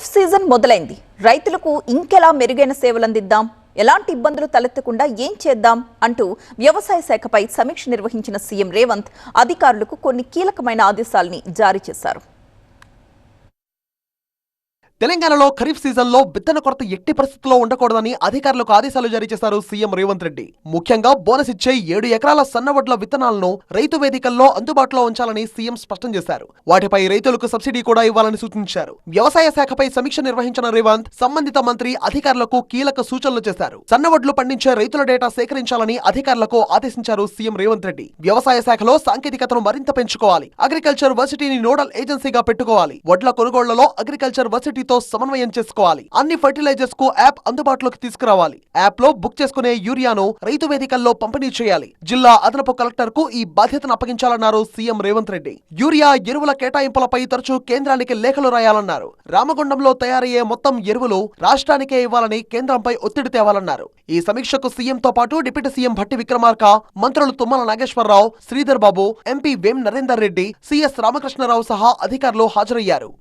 Kharif season మొదలైంది. రైతులకు ఇంకెలా మెరుగైన సేవలు అందిద్దాం, ఎలాంటి ఇబ్బందులు తలెత్తకుండా ఏం చేద్దాం అంటూ వ్యవసాయ శాఖపై సమీక్ష నిర్వహించిన సీఎం రేవంత్ అధికారులకు కొన్ని కీలకమైన ఆదేశాలని జారీ చేశారు. తెలంగాణలో ఖరీఫ్ సీజన్లో విత్తన కొరత ఎట్టి పరిస్థితుల్లో ఉండకూడదని అధికారులకు ఆదేశాలు జారీ చేశారు సీఎం రేవంత్ రెడ్డి. ముఖ్యంగా బోనస్ ఇచ్చే 7 ఎకరాల సన్నవడ్ల విత్తనాలను రైతు వేదికల్లో అందుబాటులో ఉంచాలని సీఎం స్పష్టం చేశారు. వాటిపై రైతులకు సబ్సిడీ కూడా ఇవ్వాలని సూచించారు. వ్యవసాయ శాఖపై సమీక్ష నిర్వహించిన రేవంత్ సంబంధిత మంత్రి అధికారులకు కీలక సూచనలు చేశారు. సన్నవడ్లు పండించే రైతుల డేటా సేకరించాలని అధికారులకు ఆదేశించారు సీఎం రేవంత్ రెడ్డి. వ్యవసాయ శాఖలో సాంకేతికతను మరింత పెంచుకోవాలి. అగ్రికల్చర్ వర్సిటీని నోడల్ ఏజెన్సీగా పెట్టుకోవాలి. వడ్ల కొనుగోళ్లలో అగ్రికల్చర్ వర్సిటీ సమన్వయం చేసుకోవాలి. అన్ని ఫర్టిలైజర్స్ కు యాప్ అందుబాటులోకి తీసుకురావాలి. యాప్ లో బుక్ చేసుకునే యూరియాను రైతు వేదికల్లో పంపిణీ చేయాలి. జిల్లా అదనపు కలెక్టర్ కు ఈ బాధ్యతను అప్పగించాలన్నారు సీఎం రేవంత్ రెడ్డి. యూరియా ఎరువుల కేటాయింపులపై తరచూ కేంద్రానికి లేఖలు రాయాలన్నారు. రామగుండంలో తయారయ్యే మొత్తం ఎరువులు రాష్ట్రానికే ఇవ్వాలని కేంద్రంపై ఒత్తిడి తేవాలన్నారు. ఈ సమీక్షకు సీఎంతో పాటు డిప్యూటీ సీఎం భట్టి విక్రమార్క, మంత్రులు తుమ్మల నాగేశ్వరరావు, శ్రీధర్ బాబు, ఎంపీ వేం నరేందర్ రెడ్డి, సిఎస్ రామకృష్ణరావు సహా అధికారులు హాజరయ్యారు.